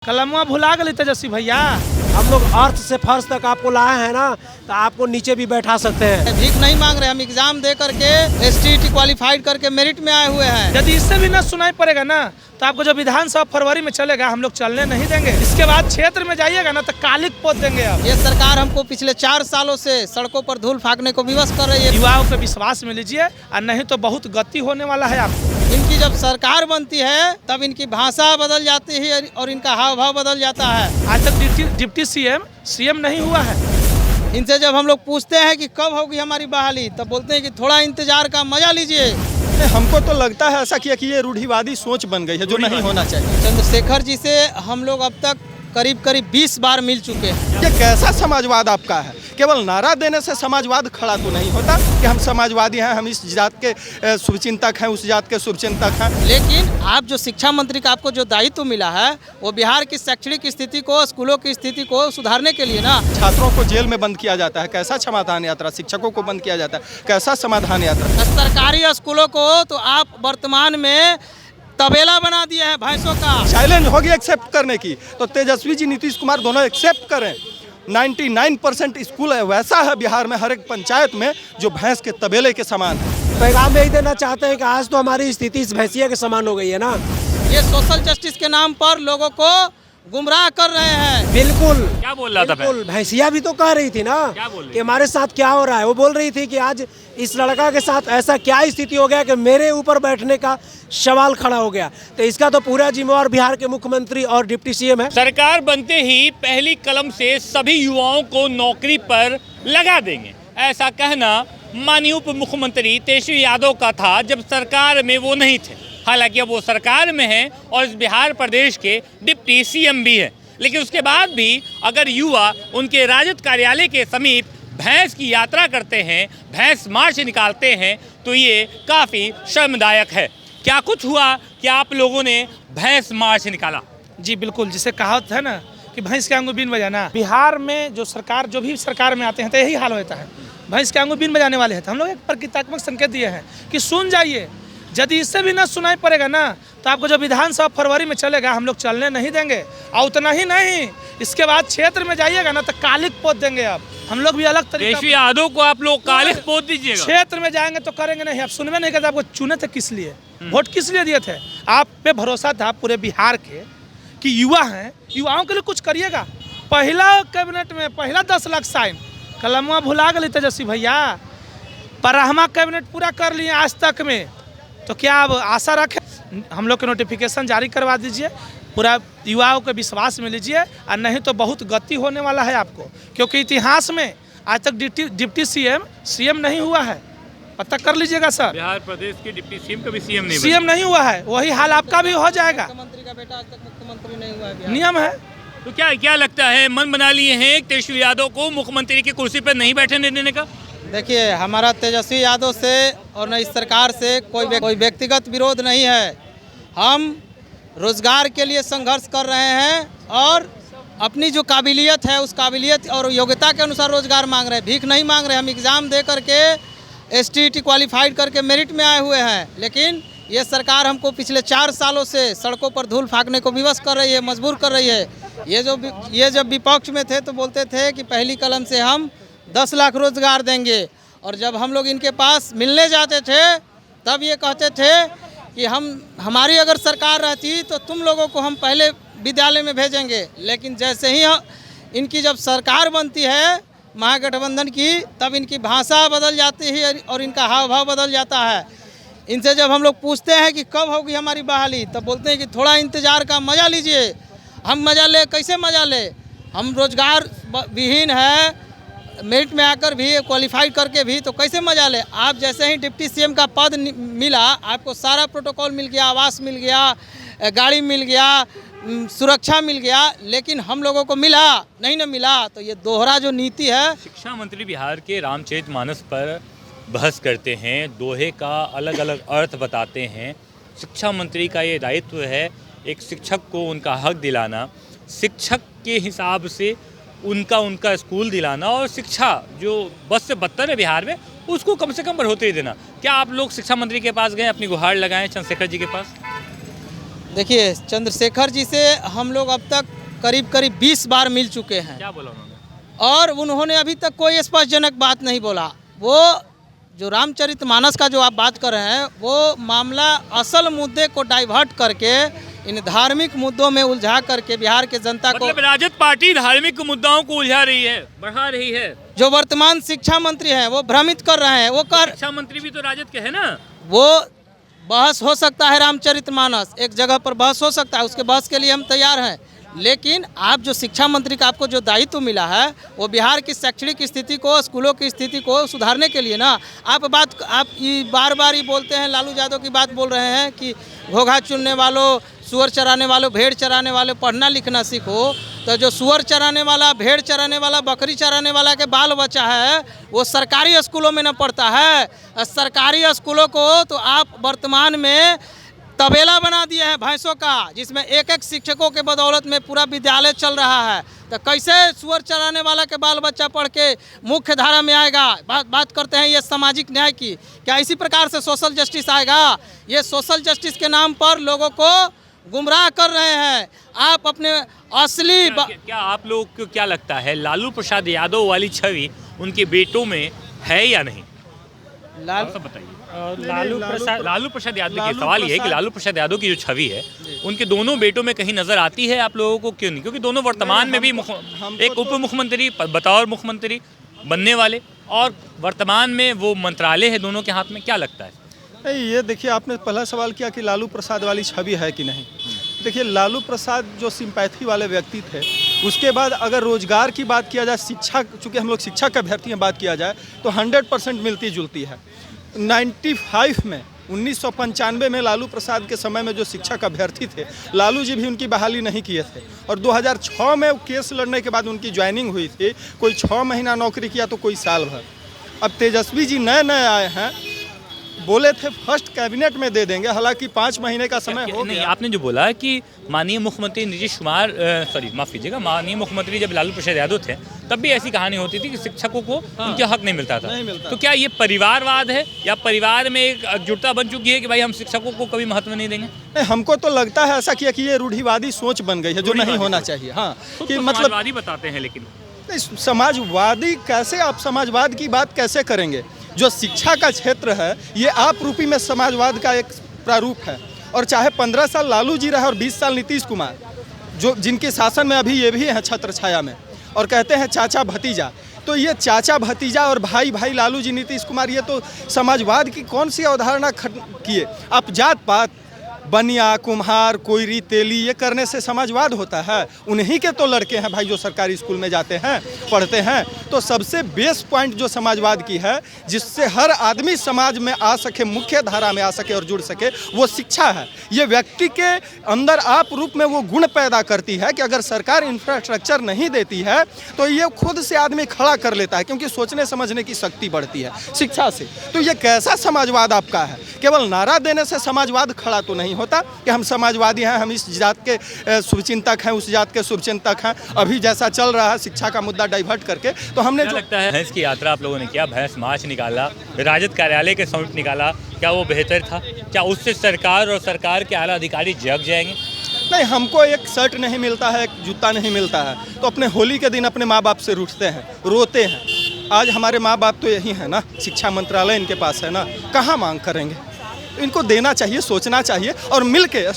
कलमवा भुला गए तेजस्वी भैया। हम लोग अर्थ से फर्श तक आपको लाए हैं ना, तो आपको नीचे भी बैठा सकते हैं। भीख नहीं मांग रहे, हम एग्जाम दे करके STT क्वालिफाइड करके मेरिट में आए हुए हैं। यदि इससे भी न सुनाई पड़ेगा ना, तो आपको जो विधानसभा फरवरी में चलेगा हम लोग चलने नहीं देंगे। इसके बाद क्षेत्र में जाइएगा ना तो कालिक पोत देंगे। आप ये सरकार हमको पिछले 4 सालों से सड़कों पर धूल फाकने को विवश कर रही है। युवाओं पे विश्वास में लीजिए, और नहीं तो बहुत गति होने वाला है आपको। इनकी जब सरकार बनती है तब इनकी भाषा बदल जाती है और इनका हाव भाव बदल जाता है। आज तक डिप्टी सीएम नहीं हुआ है। इनसे जब हम लोग पूछते हैं कि कब होगी हमारी बहाली, तब बोलते हैं कि थोड़ा इंतजार का मजा लीजिए। हमको तो लगता है ऐसा किया कि ये रूढ़िवादी सोच बन गई है, जो नहीं होना चाहिए। चंद्रशेखर जी से हम लोग अब तक करीब 20 बार मिल चुके हैं। ये कैसा समाजवाद आपका है? केवल नारा देने से समाजवाद खड़ा तो नहीं होता कि हम समाजवादी हैं, हम इस जात के शुभचिंतक हैं, उस जात के शुभचिंतक हैं। लेकिन आप जो शिक्षा मंत्री का आपको जो दायित्व मिला है, वो बिहार की शैक्षणिक स्थिति को, स्कूलों की स्थिति को सुधारने के लिए ना। छात्रों को जेल में बंद किया जाता है, कैसा समाधान यात्रा? शिक्षकों को बंद किया जाता है, कैसा समाधान यात्रा? सरकारी स्कूलों को तो आप वर्तमान में तबेला बना दिया है भैंसों का। चैलेंज होगी एक्सेप्ट करने की, तो तेजस्वी जी नीतीश कुमार दोनों एक्सेप्ट करें। 99% स्कूल है वैसा है बिहार में, हर एक पंचायत में, जो भैंस के तबेले के समान है। पैगाम यही देना चाहते हैं कि आज तो हमारी स्थिति इस भैंसिया के समान हो गई है ना। ये सोशल जस्टिस के नाम पर लोगों को गुमराह कर रहे हैं। बिल्कुल। क्या बोल रहा था? बिल्कुल, भैंसिया भी तो कह रही थी ना कि हमारे साथ क्या हो रहा है। वो बोल रही थी कि आज इस लड़का के साथ ऐसा क्या स्थिति हो गया कि मेरे ऊपर बैठने का सवाल खड़ा हो गया। तो इसका तो पूरा जिम्मेवार बिहार के मुख्यमंत्री और डिप्टी सीएम है। सरकार बनते ही पहली कलम से सभी युवाओं को नौकरी पर लगा देंगे, ऐसा कहना माननीय उप मुख्यमंत्री तेजस्वी यादव का था जब सरकार में वो नहीं थे। हालांकि अब वो सरकार में हैं और इस बिहार प्रदेश के डिप्टी सीएम भी हैं, लेकिन उसके बाद भी अगर युवा उनके राजद कार्यालय के समीप भैंस की यात्रा करते हैं, भैंस मार्च निकालते हैं, तो ये काफ़ी शर्मदायक है। क्या कुछ हुआ कि आप लोगों ने भैंस मार्च निकाला? जी बिल्कुल, जिसे कहावत है ना कि भैंस के आंगू बीन बजाना। बिहार में जो भी सरकार में आते हैं तो यही हाल होता है, भैंस के आंगू बीन बजाने वाले हैं। तो हम लोग एक प्रतीकात्मक संकेत दिए हैं कि सुन जाइए। यदि इससे भी ना सुनाई पड़ेगा ना, तो आपको जो विधानसभा फरवरी में चलेगा हम लोग चलने नहीं देंगे। और उतना ही नहीं, इसके बाद क्षेत्र में जाइएगा ना तो कालिक पोत देंगे। आप हम लोग भी अलग तरीके तेजस्वी यादव को आप लोग कालिक पोत दीजिएगा। क्षेत्र में जाएंगे तो करेंगे नहीं। आप सुनवे नहीं करते। आपको चुने थे किस लिए, वोट किस लिए दिए थे? आप पे भरोसा था पूरे बिहार के कि युवा हैं, युवाओं के लिए कुछ करिएगा। पहला कैबिनेट में पहला 10 लाख साइन कलमवा भुला गए तेजस्वी भैया। पराहमा कैबिनेट पूरा कर लिए आज तक में, तो क्या अब आशा रखें? हम लोग के नोटिफिकेशन जारी करवा दीजिए, पूरा युवाओं के विश्वास में लीजिए, और नहीं तो बहुत गति होने वाला है आपको। क्योंकि इतिहास में आज तक डिप्टी सीएम नहीं हुआ है। पता कर लीजिएगा सर, बिहार प्रदेश के डिप्टी सीएम कभी सीएम नहीं हुआ है। वही हाल आपका भी हो जाएगा। मुख्यमंत्री का बेटा आज तक मुख्यमंत्री नहीं हुआ है। नियम है। तो क्या लगता है, मन बना लिए हैं तेजस्वी यादव को मुख्यमंत्री की कुर्सी पर नहीं बैठने देने का? देखिए, हमारा तेजस्वी यादव से और न इस सरकार से कोई व्यक्तिगत विरोध नहीं है। हम रोजगार के लिए संघर्ष कर रहे हैं और अपनी जो काबिलियत है उस काबिलियत और योग्यता के अनुसार रोजगार मांग रहे हैं। भीख नहीं मांग रहे, हम एग्ज़ाम दे करके STT क्वालिफाइड करके मेरिट में आए हुए हैं। लेकिन ये सरकार हमको पिछले 4 सालों से सड़कों पर धूल फाकने को विवश कर रही है, मजबूर कर रही है। ये जब विपक्ष में थे तो बोलते थे कि पहली कलम से हम 10 लाख रोजगार देंगे, और जब हम लोग इनके पास मिलने जाते थे तब ये कहते थे कि हमारी अगर सरकार रहती तो तुम लोगों को हम पहले विद्यालय में भेजेंगे। लेकिन जैसे ही इनकी जब सरकार बनती है महागठबंधन की, तब इनकी भाषा बदल जाती है और इनका हाव भाव बदल जाता है। इनसे जब हम लोग पूछते हैं कि कब होगी हमारी बहाली, तब बोलते हैं कि थोड़ा इंतजार का मजा लीजिए। हम मजा ले, कैसे मजा ले? हम रोजगार विहीन है, मेरिट में आकर भी, क्वालिफाइड करके भी, तो कैसे मजा ले? आप जैसे ही डिप्टी सीएम का पद मिला, आपको सारा प्रोटोकॉल मिल गया, आवास मिल गया, गाड़ी मिल गया, सुरक्षा मिल गया, लेकिन हम लोगों को मिला नहीं ना मिला। तो ये दोहरा जो नीति है। शिक्षा मंत्री बिहार के रामचरितमानस पर बहस करते हैं, दोहे का अलग अलग अर्थ बताते हैं। शिक्षा मंत्री का ये दायित्व है एक शिक्षक को उनका हक दिलाना, शिक्षक के हिसाब से उनका स्कूल दिलाना, और शिक्षा जो बस से बदतर है बिहार में उसको कम से कम बढ़ोतरी देना। क्या आप लोग शिक्षा मंत्री के पास गए, अपनी गुहार लगाएं चंद्रशेखर जी के पास? देखिए, चंद्रशेखर जी से हम लोग अब तक करीब 20 बार मिल चुके हैं क्या बोला उन्होंने? और उन्होंने अभी तक कोई स्पष्टजनक बात नहीं बोला। वो जो रामचरितमानस का जो आप बात कर रहे हैं, वो मामला असल मुद्दे को डाइवर्ट करके इन धार्मिक मुद्दों में उलझा करके बिहार के जनता को, मतलब राजद पार्टी धार्मिक मुद्दाओं को उलझा रही है, बढ़ा रही है। जो वर्तमान शिक्षा मंत्री हैं वो भ्रमित कर रहे हैं। वो शिक्षा मंत्री भी तो राजद के है ना। वो बहस हो सकता है, रामचरितमानस एक जगह पर बहस हो सकता है, उसके बहस के लिए हम तैयार हैं। लेकिन आप जो शिक्षा मंत्री का आपको जो दायित्व मिला है, वो बिहार की शैक्षणिक स्थिति को, स्कूलों की स्थिति को सुधारने के लिए ना। आप बार बार ही बोलते हैं, लालू यादव की बात बोल रहे हैं कि घोघा चुनने वालों, सुअर चराने वालों, भेड़ चराने वाले पढ़ना लिखना सीखो। तो जो सुअर चराने वाला, भेड़ चराने वाला, बकरी चराने वाला के बाल बच्चा है, वो सरकारी स्कूलों में न पढ़ता है। सरकारी स्कूलों को तो आप वर्तमान में तबेला बना दिए हैं भैंसों का, जिसमें एक शिक्षकों के बदौलत में पूरा विद्यालय चल रहा है। तो कैसे सुअर चराने वाला के बाल बच्चा पढ़ के मुख्य धारा में आएगा? बात करते हैं ये सामाजिक न्याय की, क्या इसी प्रकार से सोशल जस्टिस आएगा? ये सोशल जस्टिस के नाम पर लोगों को गुमराह कर रहे हैं। आप अपने असली क्या आप लोग को क्या लगता है, लालू प्रसाद यादव वाली छवि उनके बेटों में है या नहीं? सब बताइए। लालू प्रसाद यादव की सवाल ये है कि लालू प्रसाद यादव की जो छवि है, उनके दोनों बेटों में कहीं नजर आती है आप लोगों को? क्यों नहीं? क्योंकि दोनों वर्तमान में भी एक उप मुख्यमंत्री, बतौर मुख्यमंत्री बनने वाले, और वर्तमान में वो मंत्रालय है दोनों के हाथ में। क्या लगता है? नहीं, ये देखिए, आपने पहला सवाल किया कि लालू प्रसाद वाली छवि है कि नहीं। देखिए, लालू प्रसाद जो सिंपैथी वाले व्यक्ति थे, उसके बाद अगर रोजगार की बात किया जाए, शिक्षा, चूँकि हम लोग शिक्षा के अभ्यर्थी में बात किया जाए तो 100% मिलती जुलती है। 95 में 1995 में लालू प्रसाद के समय में जो शिक्षक अभ्यर्थी थे, लालू जी भी उनकी बहाली नहीं किए थे, और 2006 में केस लड़ने के बाद उनकी ज्वाइनिंग हुई थी। कोई 6 महीना नौकरी किया तो कोई साल भर। अब तेजस्वी जी नए आए हैं, बोले थे फर्स्ट कैबिनेट में दे देंगे, हालांकि 5 महीने का समय हो नहीं, गया। आपने जो बोला कि माननीय मुख्यमंत्री नीतीश कुमार, माफ़ कीजिएगा, माननीय मुख्यमंत्री जब लालू प्रसाद यादव थे तब भी ऐसी कहानी होती थी कि शिक्षकों को उनके हक नहीं मिलता था। नहीं मिलता। तो क्या ये परिवारवाद है, या परिवार में एक एकजुटता बन चुकी है कि भाई हम शिक्षकों को कभी महत्व नहीं देंगे? नहीं, हमको तो लगता है ऐसा किया कि ये रूढ़िवादी सोच बन गई है, जो नहीं होना चाहिए। हाँ, कि मतलब समाजवादी बताते हैं, लेकिन समाजवादी कैसे? आप समाजवाद की बात कैसे करेंगे? जो शिक्षा का क्षेत्र है, ये आप रूपी में समाजवाद का एक प्रारूप है। और चाहे 15 साल लालू जी रहे और 20 साल नीतीश कुमार, जो जिनके शासन में अभी ये भी हैं छत्र छाया में, और कहते हैं चाचा भतीजा, तो ये चाचा भतीजा और भाई भाई लालू जी नीतीश कुमार, ये तो समाजवाद की कौन सी अवधारणा किए? आप जात पात, बनिया, कुम्हार, कोयरी, तेली, ये करने से समाजवाद होता है? उन्हीं के तो लड़के हैं भाई जो सरकारी स्कूल में जाते हैं, पढ़ते हैं। तो सबसे बेस पॉइंट जो समाजवाद की है, जिससे हर आदमी समाज में आ सके, मुख्य धारा में आ सके और जुड़ सके, वो शिक्षा है। ये व्यक्ति के अंदर आप रूप में वो गुण पैदा करती है कि अगर सरकार इंफ्रास्ट्रक्चर नहीं देती है तो ये खुद से आदमी खड़ा कर लेता है, क्योंकि सोचने समझने की शक्ति बढ़ती है शिक्षा से। तो ये कैसा समाजवाद आपका है? केवल नारा देने से समाजवाद खड़ा तो नहीं होता कि हम समाजवादी हैं, हम इस जात के शुभचिंतक हैं, उस जात के शुभचिंतक हैं। अभी जैसा चल रहा है शिक्षा का मुद्दा डाइवर्ट करके, तो हमने क्या लगता है भैंस की यात्रा आप लोगों ने किया, भैंस मार्च निकाला, राजद कार्यालय के समीप निकाला, क्या वो बेहतर था? क्या उससे सरकार और सरकार के आला अधिकारी जग जाएंगे? नहीं, हमको एक शर्ट नहीं मिलता है, एक जूता नहीं मिलता है, तो अपने होली के दिन अपने माँ बाप से रूठते हैं, रोते हैं। आज हमारे माँ बाप तो यही है ना, शिक्षा मंत्रालय इनके पास है ना, कहाँ मांग करेंगे? इनको देना चाहिए, सोचना चाहिए, और मिल के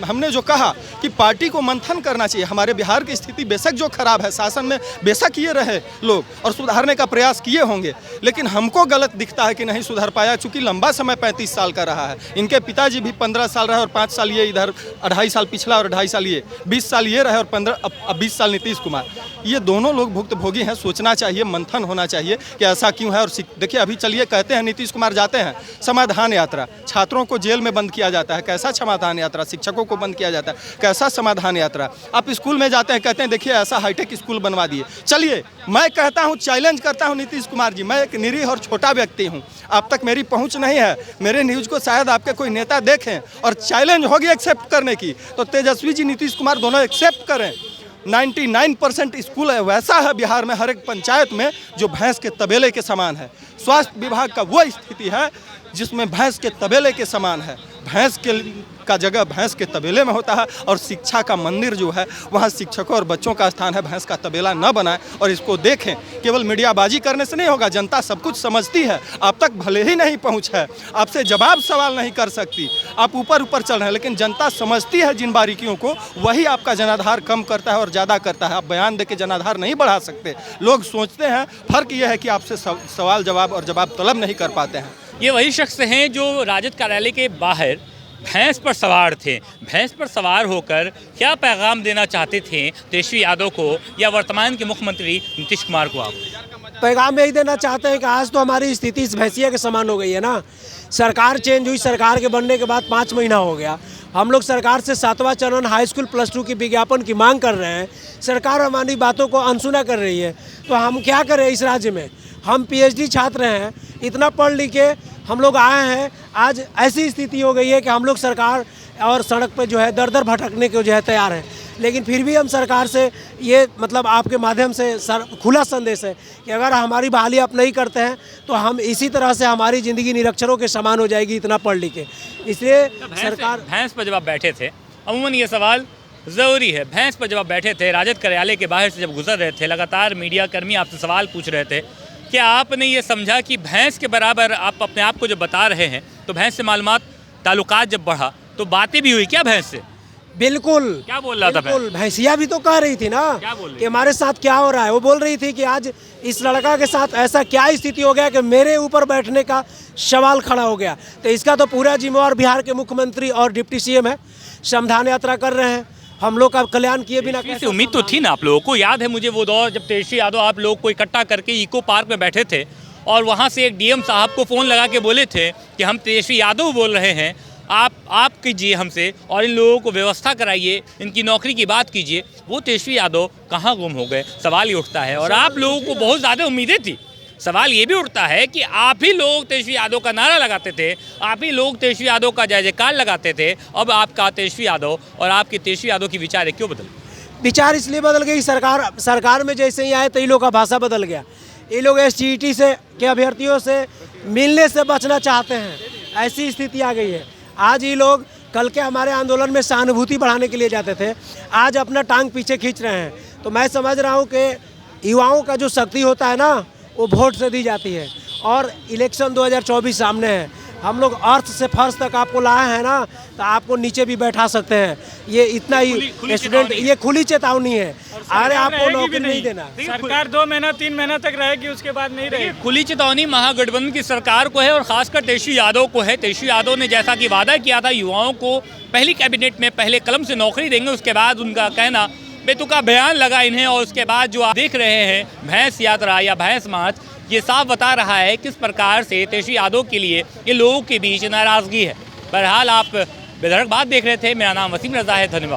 हमने जो कहा कि पार्टी को मंथन करना चाहिए। हमारे बिहार की स्थिति बेशक जो खराब है, शासन में बेशक ये रहे लोग और सुधारने का प्रयास किए होंगे, लेकिन हमको गलत दिखता है कि नहीं सुधर पाया, चूँकि लंबा समय 35 साल का रहा है। इनके पिताजी भी 15 साल रहे और 5 साल ये इधर, 2.5 साल पिछला और 2.5 साल ये, 20 साल ये रहे और 20 साल नीतीश कुमार। ये दोनों लोग भुक्तभोगी हैं। सोचना चाहिए, मंथन होना चाहिए कि ऐसा क्यों है। और देखिए, अभी चलिए, कहते हैं नीतीश कुमार जाते हैं समाधान यात्रा, छात्रों को जेल में बंद किया जाता है, कैसा समाधान यात्रा? शिक्षकों को बंद किया जाता है, कैसा समाधान यात्रा? आप स्कूल में जाते हैं, कहते हैं देखिए ऐसा हाईटेक स्कूल बनवा दिए। चलिए, मैं कहता हूं, चैलेंज करता हूं नीतीश कुमार जी, मैं एक निरीह और छोटा व्यक्ति हूं, आप तक मेरी पहुंच नहीं है, मेरे न्यूज़ को शायद आपके कोई नेता देखें, और चैलेंज होगी एक्सेप्ट करने की, तो तेजस्वी जी नीतीश कुमार दोनों एक्सेप्ट करें। 99% स्कूल है वैसा है बिहार में, हर एक पंचायत में, जो भैंस के तबेले के समान है। स्वास्थ्य विभाग का वो स्थिति है जिसमें भैंस के तबेले के समान है। भैंस के का जगह भैंस के तबेले में होता है और शिक्षा का मंदिर जो है वहाँ शिक्षकों और बच्चों का स्थान है। भैंस का तबेला न बनाएं और इसको देखें। केवल मीडियाबाजी करने से नहीं होगा, जनता सब कुछ समझती है, आप तक भले ही नहीं पहुँच है, आपसे जवाब सवाल नहीं कर सकती, आप ऊपर ऊपर चल रहे हैं, लेकिन जनता समझती है जिन बारीकियों को, वही आपका जनाधार कम करता है और ज़्यादा करता है। आप बयान दे के जनाधार नहीं बढ़ा सकते। लोग सोचते हैं, फर्क यह है कि आपसे सवाल जवाब और जवाब तलब नहीं कर पाते हैं। ये वही शख्स हैं जो राजद कार्यालय के बाहर भैंस पर सवार थे। भैंस पर सवार होकर क्या पैगाम देना चाहते थे तेजस्वी यादव को या वर्तमान के मुख्यमंत्री नीतीश कुमार को? आप पैगाम यही देना चाहते हैं कि आज तो हमारी स्थिति इस भैंसिया के समान हो गई है ना। सरकार चेंज हुई, सरकार के बनने के बाद 5 महीना हो गया, हम लोग सरकार से 7वां चरण हाई स्कूल +2 की विज्ञापन की मांग कर रहे हैं। सरकार हमारी बातों को अनसुना कर रही है, तो हम क्या करें इस राज्य में? हम PhD छात्र हैं, इतना पढ़ लिख के हम लोग आए हैं, आज ऐसी स्थिति हो गई है कि हम लोग सरकार और सड़क पे जो है दर दर भटकने को जो है तैयार हैं। लेकिन फिर भी हम सरकार से ये मतलब आपके माध्यम से खुला संदेश है कि अगर हमारी बहाली आप नहीं करते हैं तो हम इसी तरह से हमारी ज़िंदगी निरक्षरों के समान हो जाएगी, इतना पढ़ लिख के। इसलिए सरकार भैंस पर जब आप बैठे थे, अमूमन ये सवाल ज़रूरी है, भैंस पर जब आप बैठे थे राजद कार्यालय के बाहर से जब गुजर रहे थे, लगातार मीडिया कर्मी आपसे सवाल पूछ रहे थे, क्या आपने ये समझा कि भैंस के बराबर आप अपने आप को जब बता रहे हैं तो भैंस से मालूमात ताल्लुकात जब बढ़ा तो बातें भी हुई क्या भैंस से? बिल्कुल। क्या बोल रहा था बिल्कुल, भैंसिया भी तो कह रही थी ना कि हमारे साथ क्या हो रहा है। वो बोल रही थी कि आज इस लड़का के साथ ऐसा क्या स्थिति हो गया कि मेरे ऊपर बैठने का सवाल खड़ा हो गया। तो इसका तो पूरा जिम्मेवार बिहार के मुख्यमंत्री और डिप्टी CM है। श्रमदान यात्रा कर रहे हैं, हम लोग का कल्याण किए बिना कैसे? उम्मीद तो थी ना आप लोगों को। याद है मुझे वो दौर जब तेजस्वी यादव आप लोग को इकट्ठा करके इको पार्क में बैठे थे और वहाँ से एक DM साहब को फ़ोन लगा के बोले थे कि हम तेजस्वी यादव बोल रहे हैं, आप कीजिए हमसे और इन लोगों को व्यवस्था कराइए, इनकी नौकरी की बात कीजिए। वो तेजस्वी यादव कहाँ गुम हो गए? सवाल ये उठता है। और आप लोगों को बहुत ज़्यादा उम्मीदें थी। सवाल ये भी उठता है कि आप ही लोग तेजस्वी यादव का नारा लगाते थे, आप ही लोग तेजस्वी यादव का जय जयकार लगाते थे। अब आपका तेजस्वी यादव और आपके तेजस्वी यादव की विचार क्यों बदल? विचार इसलिए बदल गई, सरकार में जैसे ही आए तो इन लोगों का भाषा बदल गया। ये लोग SGT से के अभ्यर्थियों से मिलने से बचना चाहते हैं, ऐसी स्थिति आ गई है। आज ये लोग कल के हमारे आंदोलन में सहानुभूति बढ़ाने के लिए जाते थे, आज अपना टांग पीछे खींच रहे हैं। तो मैं समझ रहा हूँ कि युवाओं का जो शक्ति होता है ना, वो वोट से दी जाती है। और इलेक्शन 2024 सामने है, हम लोग अर्थ से फर्श तक आपको लाए हैं ना, तो आपको नीचे भी बैठा सकते हैं। ये इतना ही स्टूडेंट, ये खुली चेतावनी है। अरे आपको नौकरी नहीं देना, सरकार 2 महीना 3 महीना तक रहेगी, उसके बाद नहीं रहेगी। खुली चेतावनी महागठबंधन की सरकार को है और खासकर तेजस्वी यादव को है। तेजस्वी यादव ने जैसा कि वादा किया था युवाओं को पहली कैबिनेट में पहले कलम से नौकरी देंगे, उसके बाद उनका कहना बेतुका बयान लगा इन्हें। और उसके बाद जो आप देख रहे हैं भैंस यात्रा या भैंस मार्च, ये साफ बता रहा है किस प्रकार से तेजस्वी यादव के लिए ये लोगों के बीच नाराज़गी है। बहरहाल आप बेधड़क बात देख रहे थे। मेरा नाम वसीम रजा है। धन्यवाद।